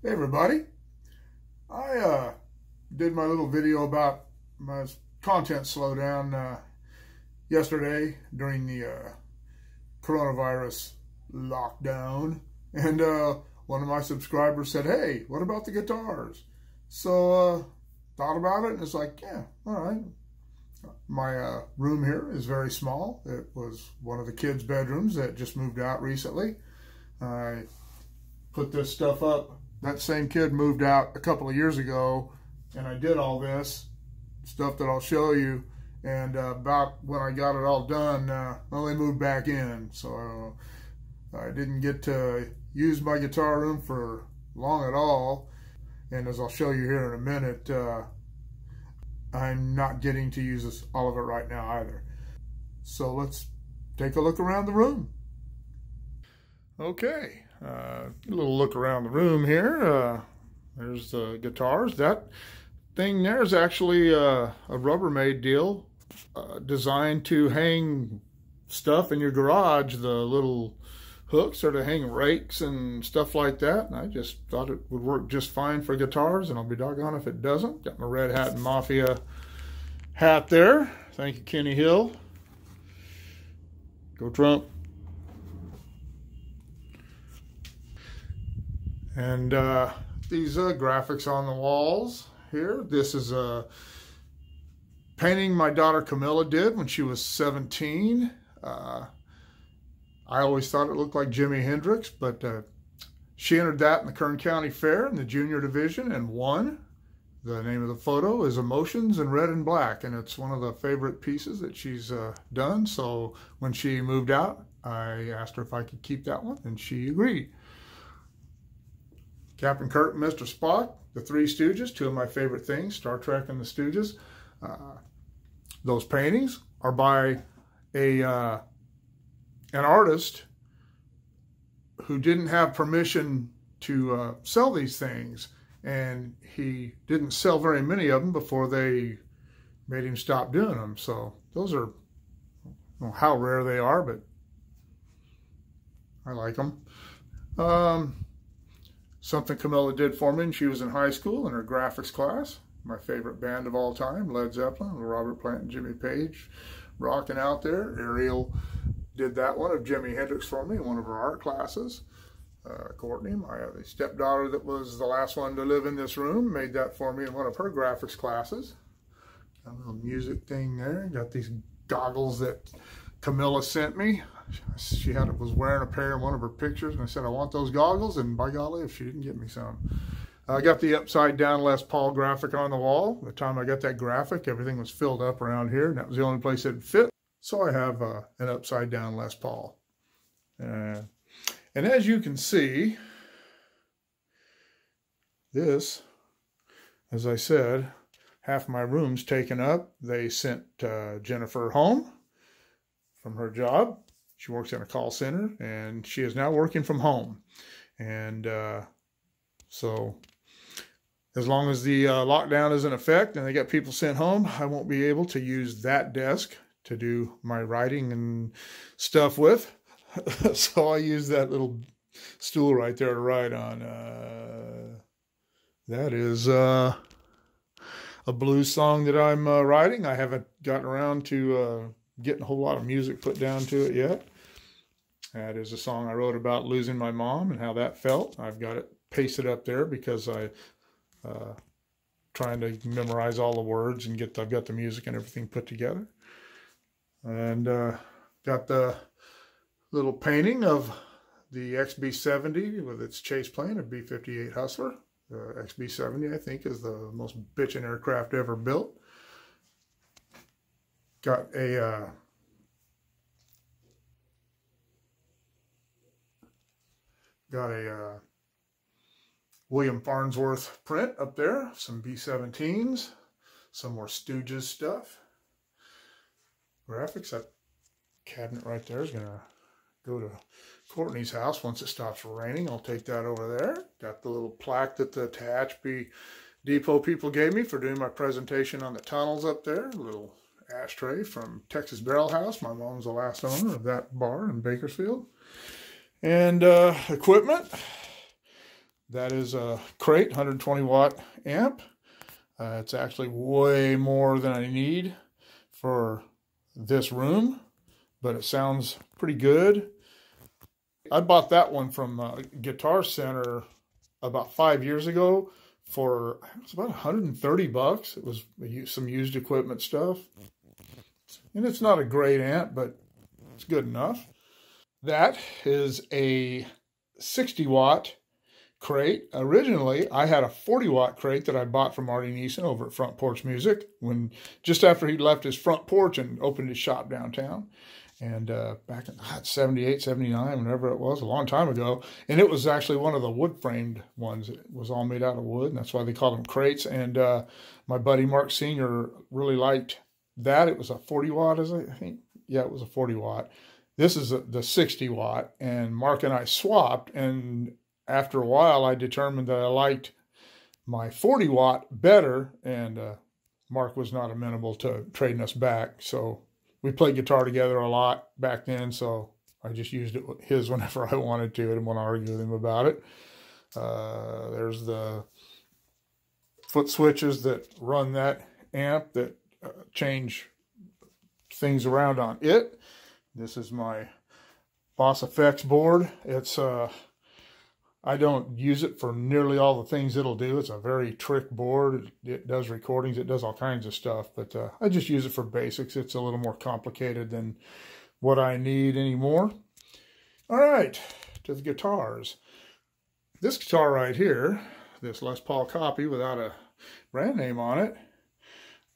Hey everybody, I did my little video about my content slowdown yesterday during the coronavirus lockdown, and one of my subscribers said, hey, what about the guitars? So thought about it, and it's like, yeah, all right. My room here is very small. It was one of the kids' bedrooms that just moved out recently. I put this stuff up. That same kid moved out a couple of years ago, and I did all this stuff that I'll show you. And about when I got it all done, well, they moved back in. So I didn't get to use my guitar room for long at all. And as I'll show you here in a minute, I'm not getting to use all of it right now either. So let's take a look around the room. Okay, a little look around the room here. There's the guitars. That thing there is actually a Rubbermaid deal designed to hang stuff in your garage. The little hooks are to hang rakes and stuff like that. And I just thought it would work just fine for guitars, and I'll be doggone if it doesn't. Got my Red Hat and Mafia hat there. Thank you, Kenny Hill. Go Trump. And these graphics on the walls here. This is a painting my daughter Camilla did when she was 17. I always thought it looked like Jimi Hendrix, but she entered that in the Kern County Fair in the junior division and won. The name of the photo is Emotions in Red and Black, and it's one of the favorite pieces that she's done. So when she moved out, I asked her if I could keep that one, and she agreed. Captain Kirk and Mr. Spock, the Three Stooges, two of my favorite things, Star Trek and the Stooges. Those paintings are by an artist who didn't have permission to sell these things, and he didn't sell very many of them before they made him stop doing them. So those are, I don't know how rare they are, but I like them. Something Camilla did for me when she was in high school in her graphics class. My favorite band of all time, Led Zeppelin, Robert Plant and Jimmy Page, rocking out there. Ariel did that one of Jimi Hendrix for me in one of her art classes. Courtney, my stepdaughter that was the last one to live in this room, made that for me in one of her graphics classes. Got a little music thing there. Got these goggles that Camilla sent me. She was wearing a pair in one of her pictures, and I said, I want those goggles, and by golly, if she didn't get me some. I got the upside down Les Paul graphic on the wall. The time I got that graphic, everything was filled up around here, and that was the only place it fit. So I have an upside down Les Paul. And as you can see, this, as I said, half my room's taken up. They sent Jennifer home from her job. She works in a call center, and she is now working from home. And so as long as the lockdown is in effect and they get people sent home, I won't be able to use that desk to do my writing and stuff with. So I use that little stool right there to write on. That is a blues song that I'm writing. I haven't gotten around to getting a whole lot of music put down to it yet. That is a song I wrote about losing my mom and how that felt. I've got it pasted up there because I trying to memorize all the words and I've got the music and everything put together. And got the little painting of the XB70 with its chase plane, a B-58 Hustler. The XB70, I think, is the most bitchin' aircraft ever built. Got a William Farnsworth print up there, some B-17s, some more Stooges stuff. Graphics. That cabinet right there is going to go to Courtney's house once it stops raining. I'll take that over there. Got the little plaque that the Tehachapi Depot people gave me for doing my presentation on the tunnels up there. A little ashtray from Texas Barrel House. My mom's the last owner of that bar in Bakersfield. And equipment. That is a Crate 120 watt amp. It's actually way more than I need for this room, but it sounds pretty good. I bought that one from Guitar Center about 5 years ago for, it was about 130 bucks. It was some used equipment stuff. And it's not a great amp, but it's good enough. That is a 60 watt Crate. Originally, I had a 40 watt Crate that I bought from Artie Neeson over at Front Porch Music just after he left his front porch and opened his shop downtown. And back in 78, 79, whenever it was, a long time ago. And it was actually one of the wood-framed ones. It was all made out of wood, and that's why they called them Crates. And my buddy Mark Sr. really liked that. It was a 40 watt, I think. Yeah, it was a 40 watt. This is the 60 watt. And Mark and I swapped. And after a while, I determined that I liked my 40 watt better. And Mark was not amenable to trading us back. So we played guitar together a lot back then, so I just used his whenever I wanted to. I didn't want to argue with him about it. There's the foot switches that run that amp that change things around on it. This is my Boss Effects board. It's I don't use it for nearly all the things it'll do. It's a very trick board. It does recordings. It does all kinds of stuff. But I just use it for basics. It's a little more complicated than what I need anymore. All right, to the guitars. This guitar right here, this Les Paul copy without a brand name on it,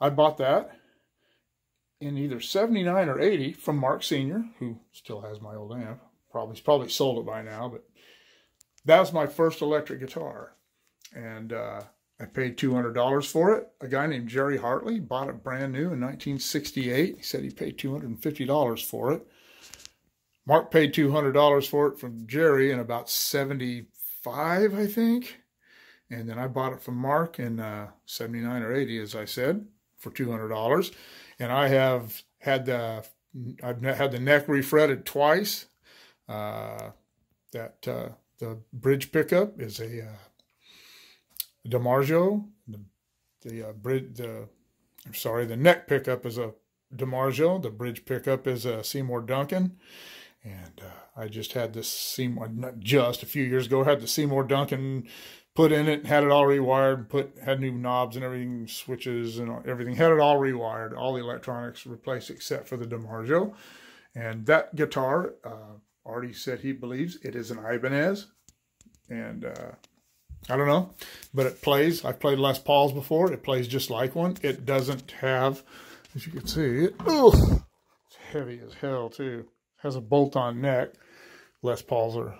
I bought that in either 79 or 80 from Mark Sr., who still has my old amp. He's probably sold it by now, but that was my first electric guitar, and I paid $200 for it. A guy named Jerry Hartley bought it brand new in 1968. He said he paid $250 for it. Mark paid $200 for it from Jerry in about 75, I think. And then I bought it from Mark in 79 or 80, as I said, for $200. And I've had the neck refretted twice. The bridge pickup is a DiMarzio. The neck pickup is a DiMarzio. The bridge pickup is a Seymour Duncan. And I just had this Seymour, not just a few years ago, had the Seymour Duncan put in it, had it all rewired, had new knobs and everything, switches and everything, had it all rewired, all the electronics replaced except for the DiMarzio. And that guitar, Artie said he believes it is an Ibanez, and I don't know, but it plays. I've played Les Pauls before. It plays just like one. It doesn't have, as you can see, it's heavy as hell too. It has a bolt-on neck. Les Pauls are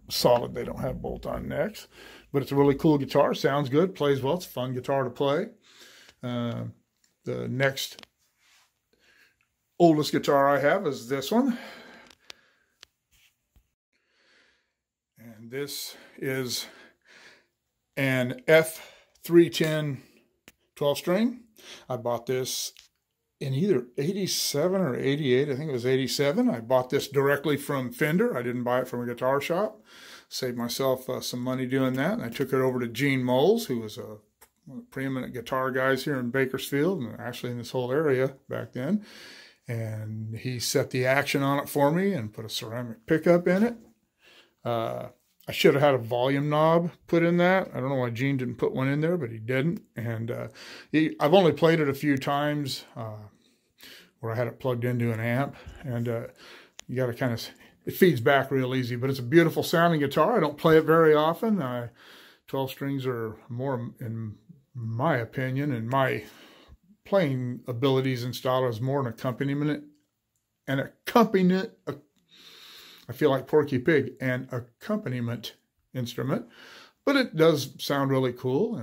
solid. They don't have bolt-on necks, but it's a really cool guitar. Sounds good. Plays well. It's a fun guitar to play. The next oldest guitar I have is this one. And this is an F310 12-string. I bought this in either 87 or 88. I think it was 87. I bought this directly from Fender. I didn't buy it from a guitar shop. Saved myself some money doing that. And I took it over to Gene Moles, who was one of the preeminent guitar guys here in Bakersfield, and actually in this whole area back then. And he set the action on it for me and put a ceramic pickup in it. I should have had a volume knob put in that. I don't know why Gene didn't put one in there, but he didn't. And I've only played it a few times where I had it plugged into an amp. And you got to kind of, it feeds back real easy. But it's a beautiful sounding guitar. I don't play it very often. 12 strings are more, in my opinion, and my playing abilities and style is more an accompaniment. I feel like Porky Pig, an accompaniment instrument, but it does sound really cool.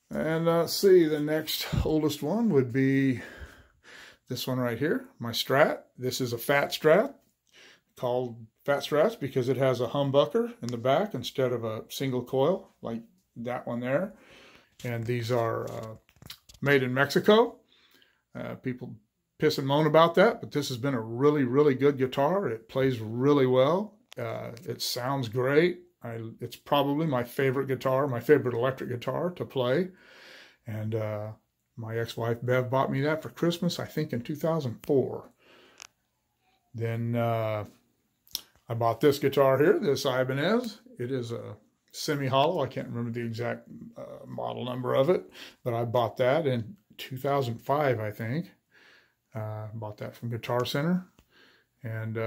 And let's see, the next oldest one would be this one right here, my Strat. This is a Fat Strat, called Fat Strats because it has a humbucker in the back instead of a single coil like that one there. And these are made in Mexico. People piss and moan about that, but this has been a really, really good guitar. It plays really well. It sounds great. It's probably my favorite guitar, my favorite electric guitar to play. And my ex-wife Bev bought me that for Christmas, I think in 2004. Then I bought this guitar here, this Ibanez. It is a semi-hollow. I can't remember the exact model number of it, but I bought that in 2005, I think. Bought that from Guitar Center. And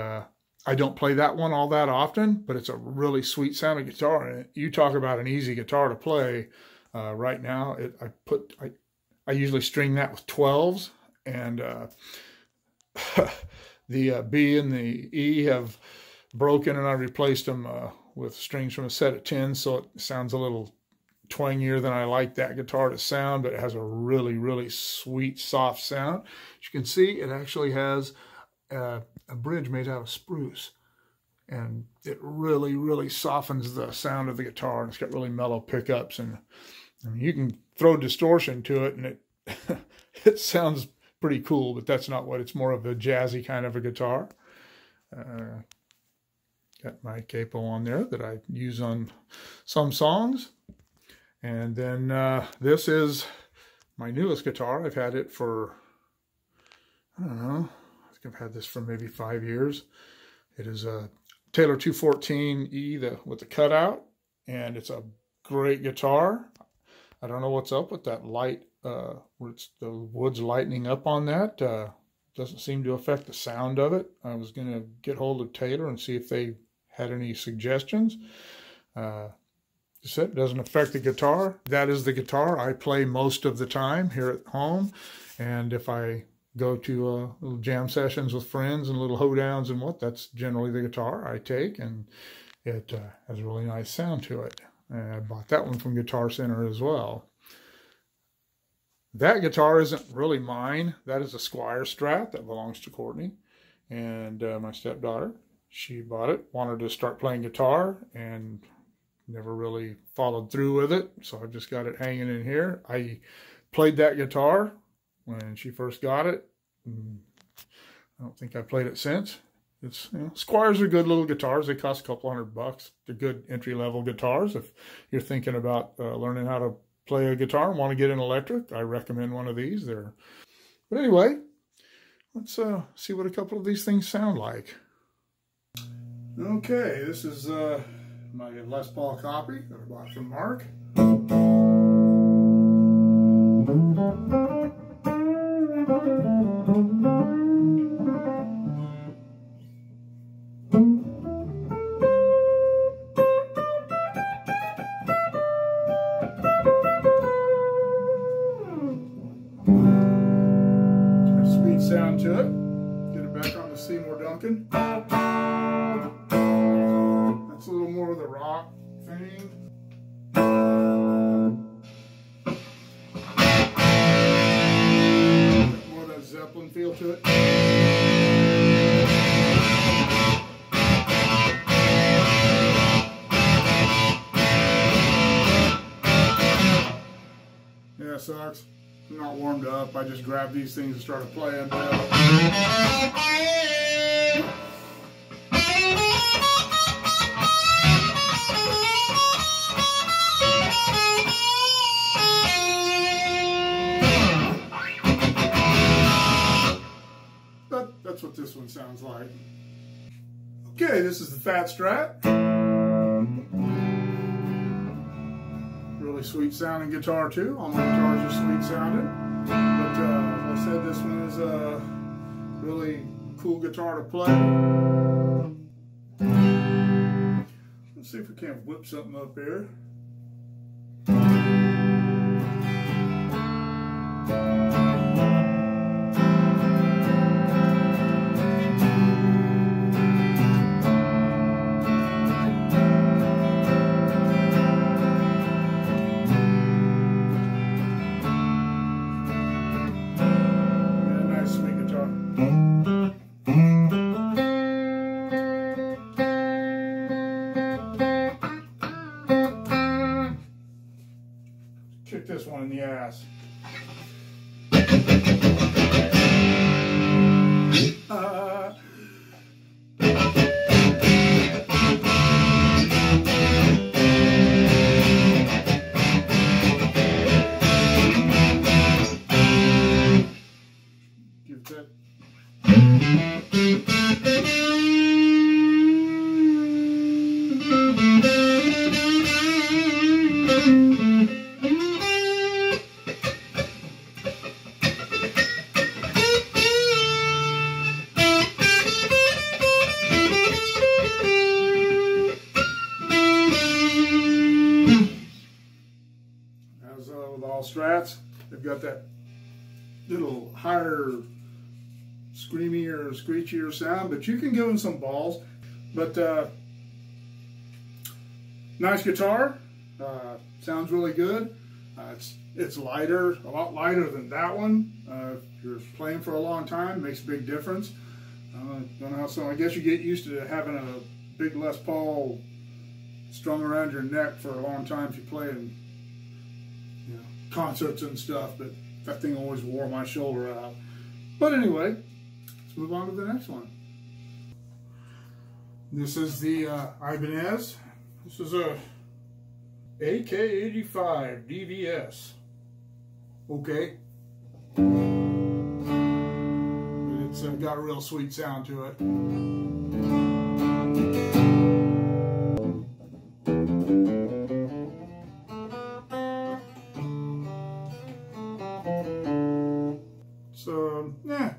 I don't play that one all that often, but it's a really sweet sounding guitar. And you talk about an easy guitar to play. Right now, I usually string that with 12s, and the B and the E have broken, and I replaced them with strings from a set of 10s, so it sounds a little twangier than I like that guitar to sound, but it has a really, really sweet, soft sound. As you can see, it actually has a bridge made out of spruce, and it really, really softens the sound of the guitar, and it's got really mellow pickups, and I mean, you can throw distortion to it, and it sounds pretty cool, but that's not what it's more of a jazzy kind of a guitar. Got my capo on there that I use on some songs. And then this is my newest guitar. I've had it for, I don't know, I think I've had this for maybe 5 years. It is a Taylor 214E with the cutout, and it's a great guitar. I don't know what's up with that light, where it's the wood's lightening up on that. Doesn't seem to affect the sound of it. I was going to get hold of Taylor and see if they had any suggestions. It doesn't affect the guitar. That is the guitar I play most of the time here at home. And if I go to little jam sessions with friends and little hoedowns and that's generally the guitar I take. And it has a really nice sound to it. And I bought that one from Guitar Center as well. That guitar isn't really mine. That is a Squier Strat that belongs to Courtney and my stepdaughter. She bought it, wanted to start playing guitar, and never really followed through with it. So I've just got it hanging in here. I played that guitar when she first got it. I don't think I played it since. It's, Squiers are good little guitars. They cost a couple $100. They're good entry-level guitars. If you're thinking about learning how to play a guitar and want to get an electric, I recommend one of these. But anyway, let's see what a couple of these things sound like. Okay, this is my Les Paul copy that I bought from Mark. Sweet sound to it. Get it back on the Seymour Duncan. That's a little more of the rock thing. More of that Zeppelin feel to it. Yeah, it sucks. I'm not warmed up. I just grabbed these things and started playing. That's what this one sounds like. Okay, this is the Fat Strat. Really sweet sounding guitar too. All my guitars are sweet sounding. But as I said, this one is a really cool guitar to play. Let's see if we can't whip something up here. Kick this one in the ass. Strats. They've got that little higher, screamier, screechier sound, but you can give them some balls. But nice guitar. Sounds really good. It's lighter, a lot lighter than that one. If you're playing for a long time, makes a big difference. Don't know how so. I guess you get used to having a big Les Paul strung around your neck for a long time if you play in, you know, concerts and stuff. But that thing always wore my shoulder out. But anyway, let's move on to the next one. This is the Ibanez. This is a AK-85 DVS. Okay. It's got a real sweet sound to it. So, yeah.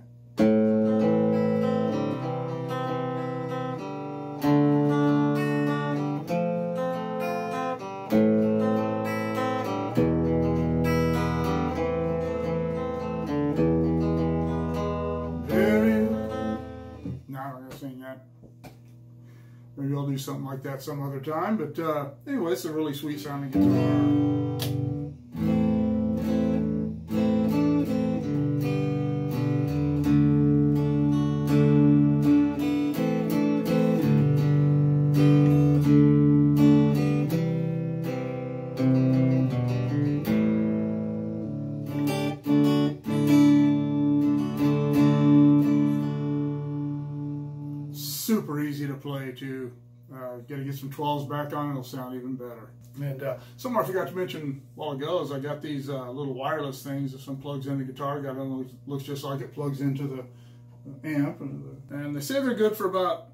Maybe I'll do something like that some other time, but anyway, it's a really sweet sounding guitar. Super easy to play too. Got to get some 12s back on, it'll sound even better. And something I forgot to mention a while ago is I got these little wireless things. If some plugs in the guitar, got one looks just like it plugs into the amp, and they say they're good for about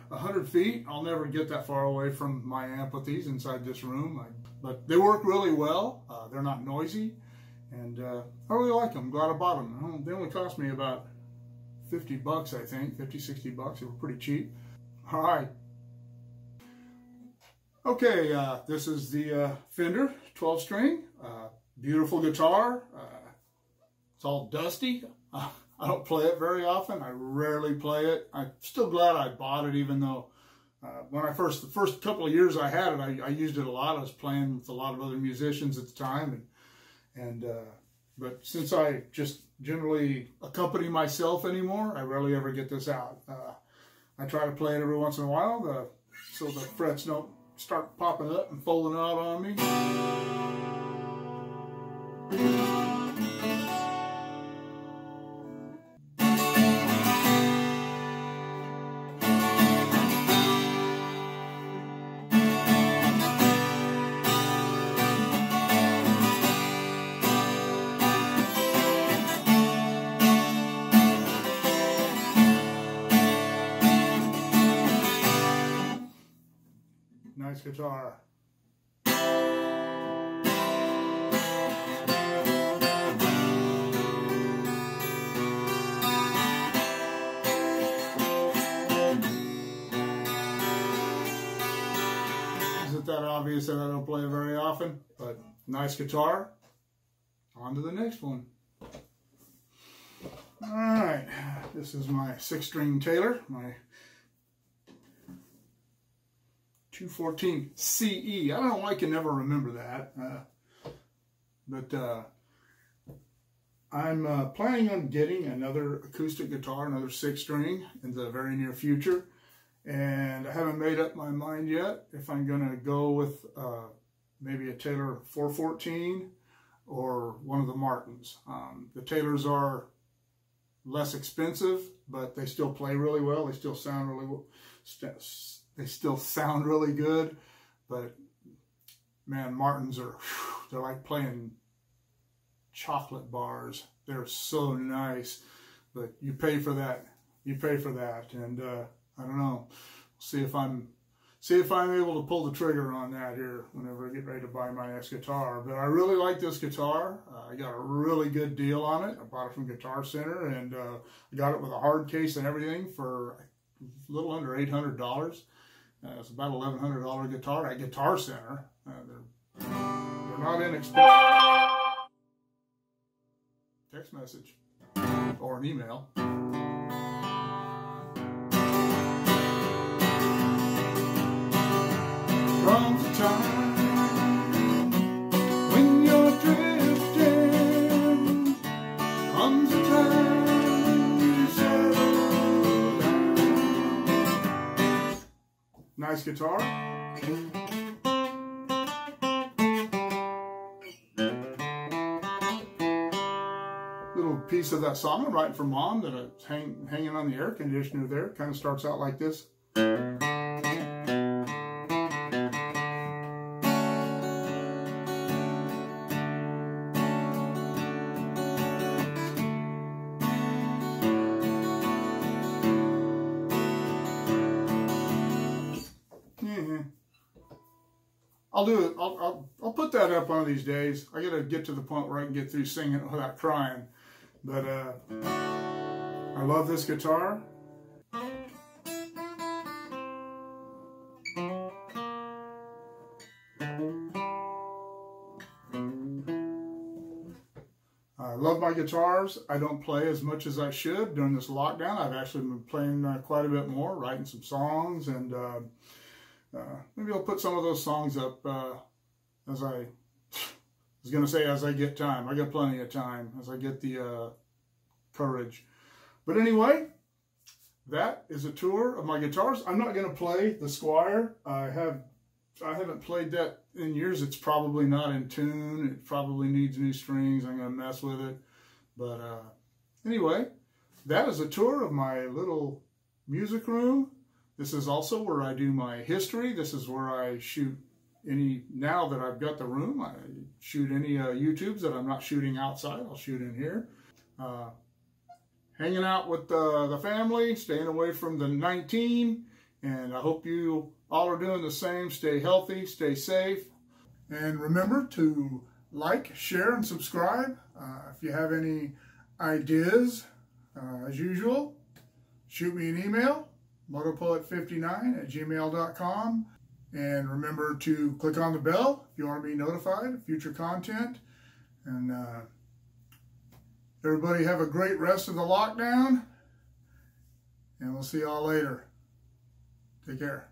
100 feet. I'll never get that far away from my amp with these inside this room, but they work really well. They're not noisy, and I really like them. I'm glad I bought them. They only cost me about 50 bucks, I think, 50, 60 bucks. They were pretty cheap. All right. Okay, this is the Fender 12-string. Beautiful guitar. It's all dusty. I don't play it very often. I rarely play it. I'm still glad I bought it, even though when the first couple of years I had it, I used it a lot. I was playing with a lot of other musicians at the time, but since I just generally accompany myself anymore, I rarely ever get this out. I try to play it every once in a while so the frets don't start popping up and folding out on me. Nice guitar. Isn't that obvious that I don't play it very often? But nice guitar. On to the next one. All right, this is my 6-string Taylor, my 214 CE. I don't know why I can never remember that, but I'm planning on getting another acoustic guitar, another 6-string, in the very near future, and I haven't made up my mind yet if I'm going to go with maybe a Taylor 414 or one of the Martins. The Taylors are less expensive, but they still play really well. They still sound really well. They still sound really good, but man, Martins they're like playing chocolate bars. They're so nice, but you pay for that. You pay for that, and I don't know. See if I'm able to pull the trigger on that here whenever I get ready to buy my next guitar. But I really like this guitar. I got a really good deal on it. I bought it from Guitar Center, and I got it with a hard case and everything for a little under $800. It's about $1,100 guitar at Guitar Center. They're not inexpensive. text message or an email. Comes a time when you're drifting, comes a time you settle down. Nice guitar. Little piece of that song I'm writing for Mom that it's hanging on the air conditioner there. Kind of starts out like this. I'll do it. I'll put that up one of these days. I gotta get to the point where I can get through singing it without crying. But I love this guitar. I love my guitars. I don't play as much as I should during this lockdown. I've actually been playing quite a bit more, writing some songs, and maybe I'll put some of those songs up as I get time. I got plenty of time as I get the courage. But anyway, that is a tour of my guitars. I'm not going to play the Squier. I haven't played that in years. It's probably not in tune. It probably needs new strings. I'm going to mess with it. But anyway, that is a tour of my little music room. This is also where I do my history. This is where I shoot now that I've got the room, I shoot any YouTubes that I'm not shooting outside. I'll shoot in here. Hanging out with the family, staying away from the 19. And I hope you all are doing the same. Stay healthy, stay safe. And remember to like, share, and subscribe. If you have any ideas, as usual, shoot me an email. motopoet59@gmail.com. And remember to click on the bell if you want to be notified of future content. And everybody have a great rest of the lockdown. And we'll see y'all later. Take care.